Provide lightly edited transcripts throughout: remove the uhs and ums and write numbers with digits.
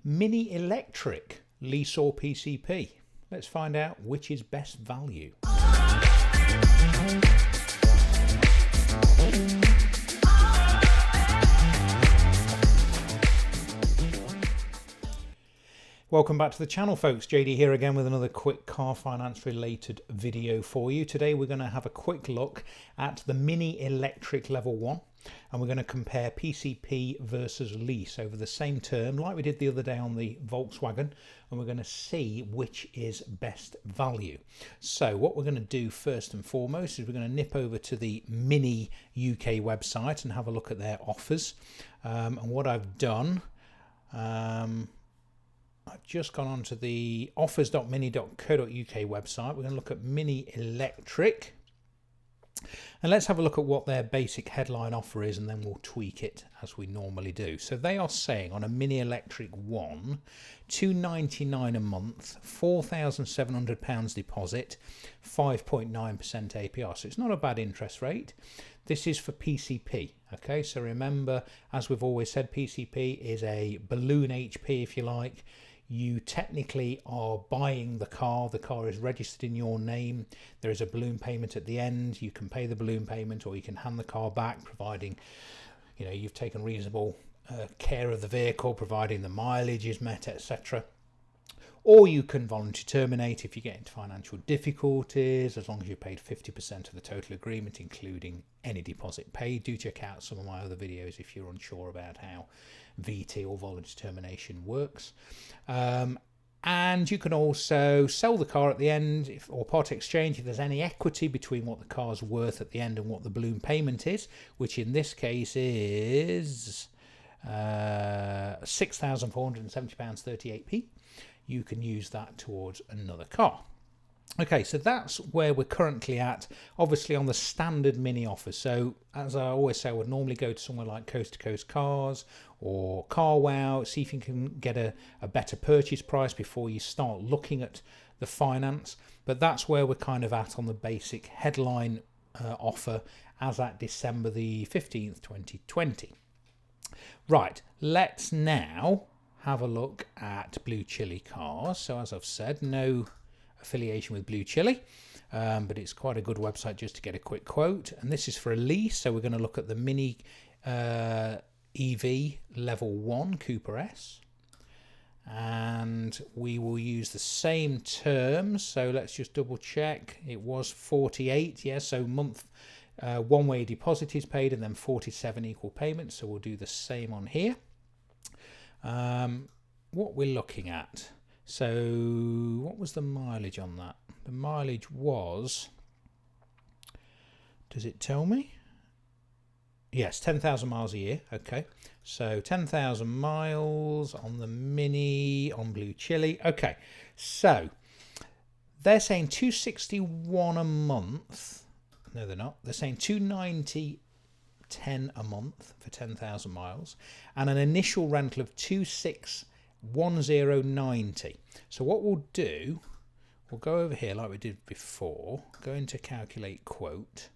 Mini electric, lease or PCP? Let's find out which is best value. Welcome back to the channel, folks. JD here again with another quick car finance related video for you. Today we're going to have a quick look at the Mini Electric Level 1 and we're going to compare PCP versus lease over the same term like we did the other day on the Volkswagen, and we're going to see which is best value. So what we're going to do first and foremost is we're going to nip over to the Mini UK website and have a look at their offers. And what I've done, I've just gone on to the offers.mini.co.uk website. We're going to look at Mini Electric. And let's have a look at what their basic headline offer is, and then we'll tweak it as we normally do. So they are saying on a Mini Electric 1, £299 a month, £4,700 deposit, 5.9% APR. So it's not a bad interest rate. This is for PCP. Okay, so remember, as we've always said, PCP is a balloon HP, if you like. You technically are buying the car is registered in your name, there is a balloon payment at the end, you can pay the balloon payment or you can hand the car back, providing you've taken reasonable care of the vehicle, providing the mileage is met, etc. Or you can voluntarily terminate if you get into financial difficulties, as long as you paid 50% of the total agreement, including any deposit paid. Do check out some of my other videos if you're unsure about how VT or voluntary termination works. And you can also sell the car at the end or part exchange if there's any equity between what the car's worth at the end and what the balloon payment is, which in this case is £6,470.38p. You can use that towards another car. Okay, so that's where we're currently at, obviously on the standard Mini offer. So as I always say, I would normally go to somewhere like Coast to Coast Cars or CarWow, see if you can get a better purchase price before you start looking at the finance. But that's where we're kind of at on the basic headline offer as at December the 15th, 2020. Right, let's now have a look at Blue Chili cars. So as I've said, no affiliation with Blue Chili, but it's quite a good website just to get a quick quote. And this is for a lease, so we're going to look at the Mini EV Level 1 Cooper S, and we will use the same terms. So let's just double check. It was 48, yeah, so month one-way deposit is paid and then 47 equal payments, so we'll do the same on here. What we're looking at, so what was the mileage on that? The mileage was, does it tell me? Yes, 10,000 miles a year. Okay, so 10,000 miles on the Mini on Blue Chili. Okay, so they're saying 261 a month. No, they're not. They're saying 290.10 a month for 10,000 miles and an initial rental of 2610.90. So what we'll do, we'll go over here like we did before, go into calculate quote,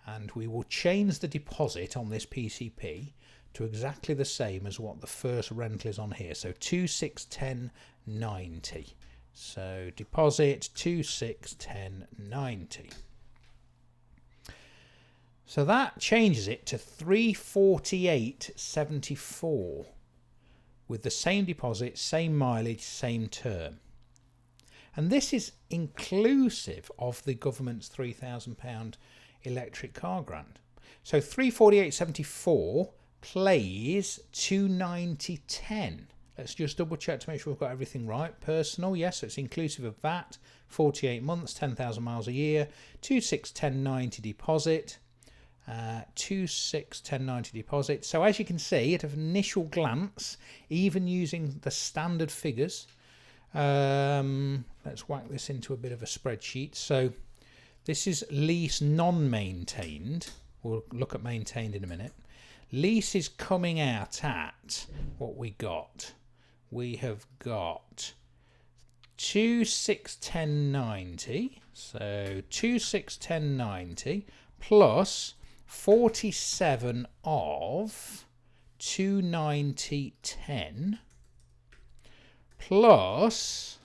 and we will change the deposit on this PCP to exactly the same as what the first rental is on here, so 2610.90. so deposit 2610.90. So that changes it to 348.74 with the same deposit, same mileage, same term. And this is inclusive of the government's £3,000 electric car grant. So 348.74 plays 290.10. Let's just double check to make sure we've got everything right. Personal, yes, so it's inclusive of that. 48 months, 10,000 miles a year, 2610.90 deposit. 2610.90 deposit. So as you can see at an initial glance, even using the standard figures, let's whack this into a bit of a spreadsheet. So this is lease non-maintained. We'll look at maintained in a minute. Lease is coming out at what we got. We have got 2610.90. So 2610.90 plus 47 of 290.10 plus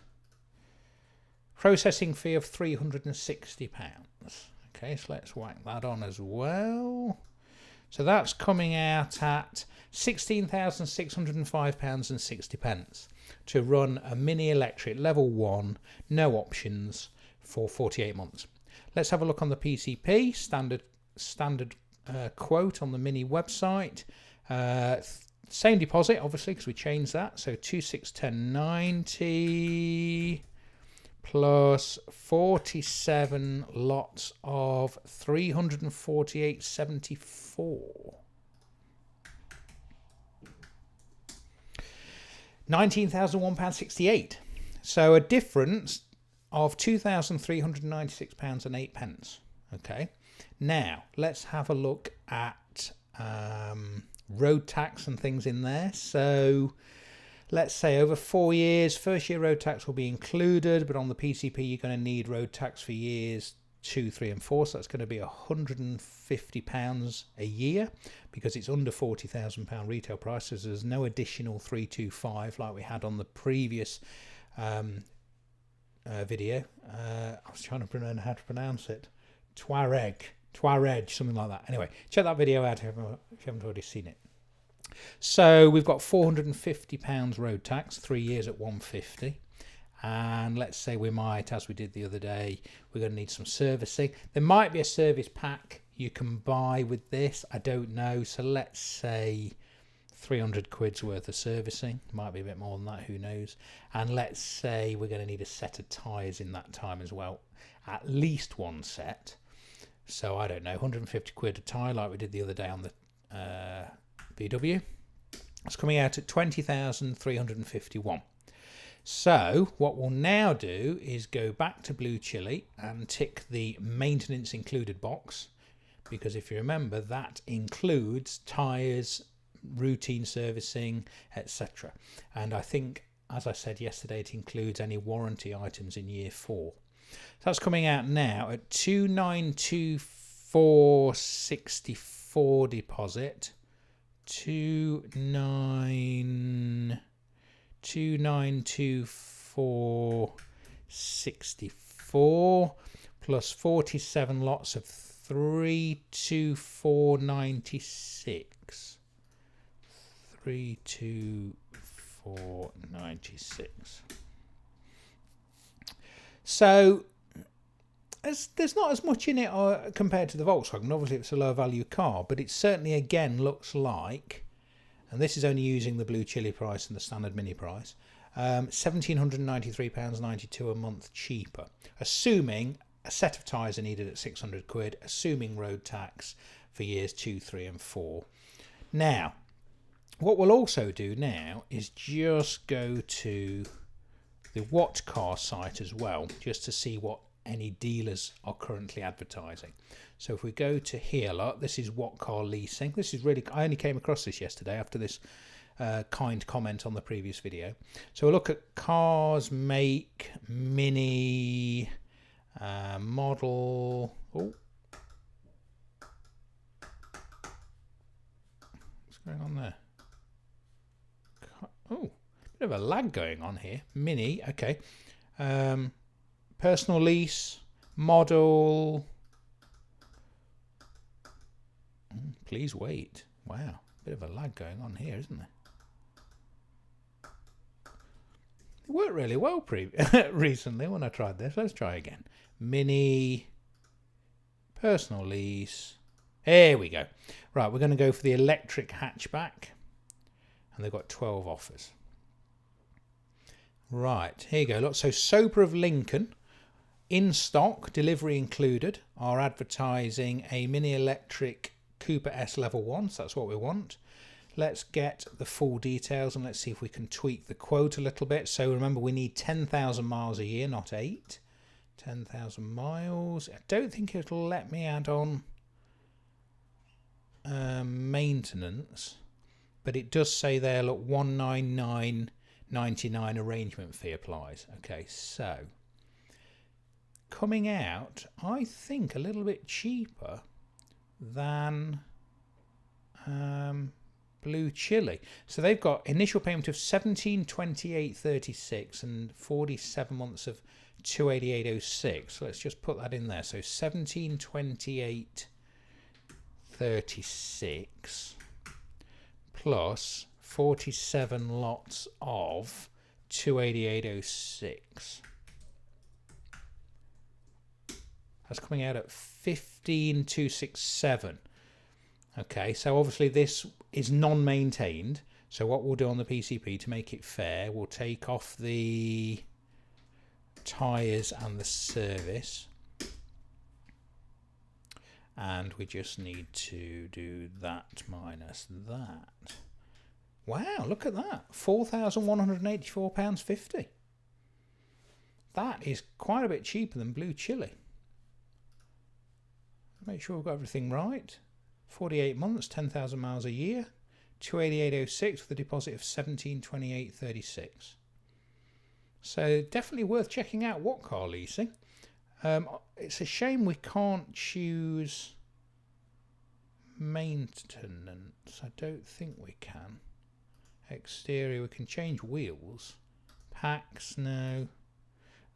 processing fee of £360. Okay, so let's whack that on as well. So that's coming out at £16,605.60 to run a Mini Electric level 1, no options, for 48 months. Let's have a look on the PCP, standard quote on the Mini website. Same deposit, obviously, because we changed that. So 2610.90 plus 47 lots of 348.74. £19,001.68. So a difference of £2,396.08. Okay. Now let's have a look at road tax and things in there. So let's say over 4 years, first year road tax will be included, but on the PCP you're going to need road tax for years 2, 3 and 4, so that's going to be £150 a year because it's under £40,000 retail prices. There's no additional 325 like we had on the previous video. I was trying to learn how to pronounce it. Tuareg, something like that. Anyway, check that video out if you haven't already seen it. So we've got £450 road tax, 3 years at £150. And let's say we might, as we did the other day, we're going to need some servicing. There might be a service pack you can buy with this. I don't know. So let's say 300 quid's worth of servicing. Might be a bit more than that, who knows. And let's say we're going to need a set of tyres in that time as well. At least one set. So I don't know, 150 quid a tyre like we did the other day on the VW. It's coming out at 20,351. So what we'll now do is go back to Blue Chili and tick the maintenance included box, because if you remember, that includes tyres, routine servicing, etc. And I think, as I said yesterday, it includes any warranty items in year 4. So that's coming out now at 292,464 deposit, 292,464 plus 47 lots of 324.96. 324.96. So there's not as much in it compared to the Volkswagen. Obviously it's a lower value car, but it certainly again looks like, and this is only using the Blue Chili price and the standard Mini price, £1,793.92 a month cheaper, assuming a set of tyres are needed at 600 quid, assuming road tax for years 2, 3 and 4. Now what we'll also do now is just go to the What Car site as well, just to see what any dealers are currently advertising. So if we go to here, look, this is What Car Leasing. This is really, I only came across this yesterday after this kind comment on the previous video. So we'll look at cars, make, Mini, model. Oh, what's going on there? Oh, bit of a lag going on here. Mini, okay. Personal lease, model. Please wait. Wow, bit of a lag going on here, isn't there? It worked really well recently when I tried this. Let's try again. Mini, personal lease. There we go. Right, we're going to go for the electric hatchback. And they've got 12 offers. Right, here you go. Look, so Soper of Lincoln, in stock, delivery included, are advertising a Mini Electric Cooper S Level 1. So that's what we want. Let's get the full details and let's see if we can tweak the quote a little bit. So remember, we need 10,000 miles a year, not 8. 10,000 miles. I don't think it'll let me add on maintenance. But it does say there, look, $199.99 arrangement fee applies. Okay, so coming out, I think a little bit cheaper than Blue Chili. So they've got initial payment of 1728.36 and 47 months of 288.06. So let's just put that in there. So 1728.36 plus 47 lots of 288.06. That's coming out at 15,267. Okay, so obviously this is non-maintained. So what we'll do on the PCP to make it fair, we'll take off the tyres and the service. And we just need to do that minus that. Wow, look at that. £4,184.50. That is quite a bit cheaper than Blue Chili. Make sure we've got everything right. 48 months, 10,000 miles a year, 288.06 with a deposit of 1728.36. So definitely worth checking out What Car Leasing. It's a shame we can't choose maintenance. I don't think we can. Exterior, we can change wheels. Packs, no.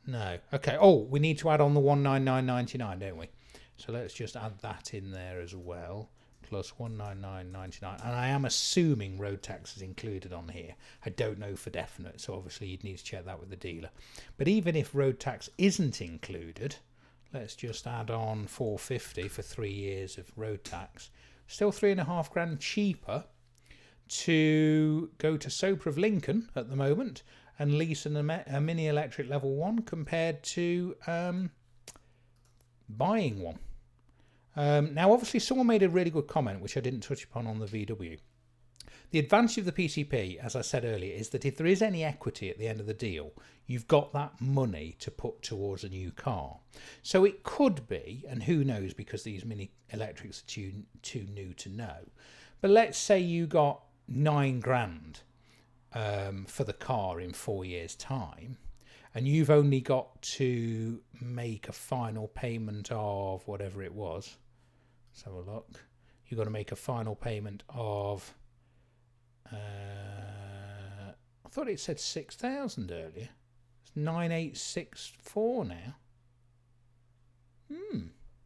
No. Okay. Oh, we need to add on the 199.99, don't we? So let's just add that in there as well. Plus 199.99, and I am assuming road tax is included on here. I don't know for definite, so obviously you'd need to check that with the dealer. But even if road tax isn't included, let's just add on 450 for 3 years of road tax. Still £3.5 grand cheaper to go to Soper of Lincoln at the moment and lease a Mini Electric Level 1 compared to buying one. Now, obviously, someone made a really good comment, which I didn't touch upon on the VW. The advantage of the PCP, as I said earlier, is that if there is any equity at the end of the deal, you've got that money to put towards a new car. So it could be, and who knows, because these mini electrics are too new to know, but let's say you got 9 grand for the car in 4 years' time, and you've only got to make a final payment of whatever it was. Let's have a look. You've got to make a final payment of, I thought it said 6,000 earlier. It's 9,864 now.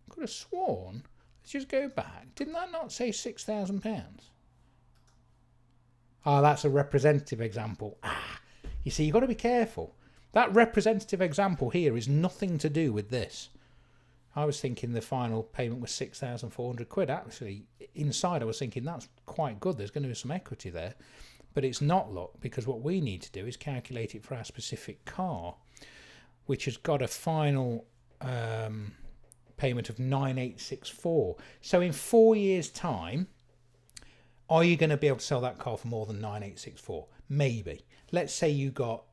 Could have sworn. Let's just go back. Didn't that not say £6,000? Oh, that's a representative example. You see, you've got to be careful. That representative example here is nothing to do with this. I was thinking the final payment was 6,400 quid. Actually, inside I was thinking that's quite good. There's going to be some equity there. But it's not, look, because what we need to do is calculate it for our specific car, which has got a final payment of 9,864. So in 4 years' time, are you going to be able to sell that car for more than 9,864? Maybe. Let's say you got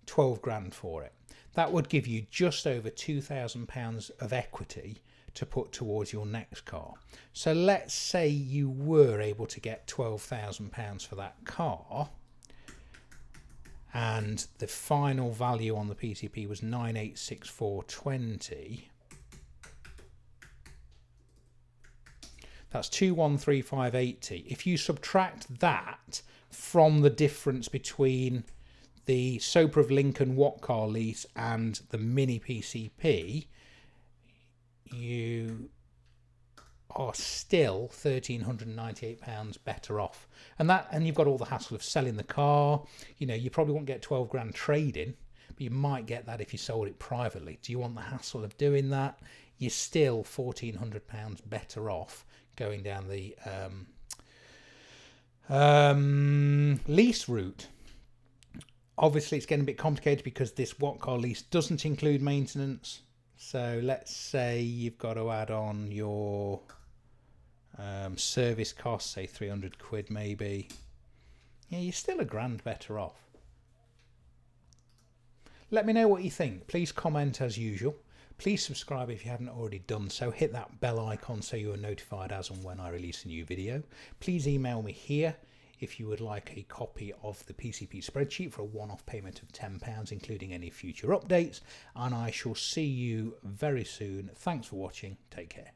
12 grand for it. That would give you just over £2,000 of equity to put towards your next car. So let's say you were able to get £12,000 for that car, and the final value on the PCP was 9,864.20. That's 2,135.80. If you subtract that from the difference between the Soper of Lincoln What Car Lease and the Mini PCP, you are still £1,398 better off. And you've got all the hassle of selling the car. You know, you probably won't get 12 grand trading, but you might get that if you sold it privately. Do you want the hassle of doing that? You're still £1,400 better off going down the lease route. Obviously, it's getting a bit complicated because this What Car Lease doesn't include maintenance. So let's say you've got to add on your service costs, say 300 quid maybe. Yeah, you're still £1 grand better off. Let me know what you think. Please comment as usual. Please subscribe if you haven't already done so. Hit that bell icon so you are notified as and when I release a new video. Please email me here if you would like a copy of the PCP spreadsheet for a one-off payment of £10, including any future updates. And I shall see you very soon. Thanks for watching. Take care.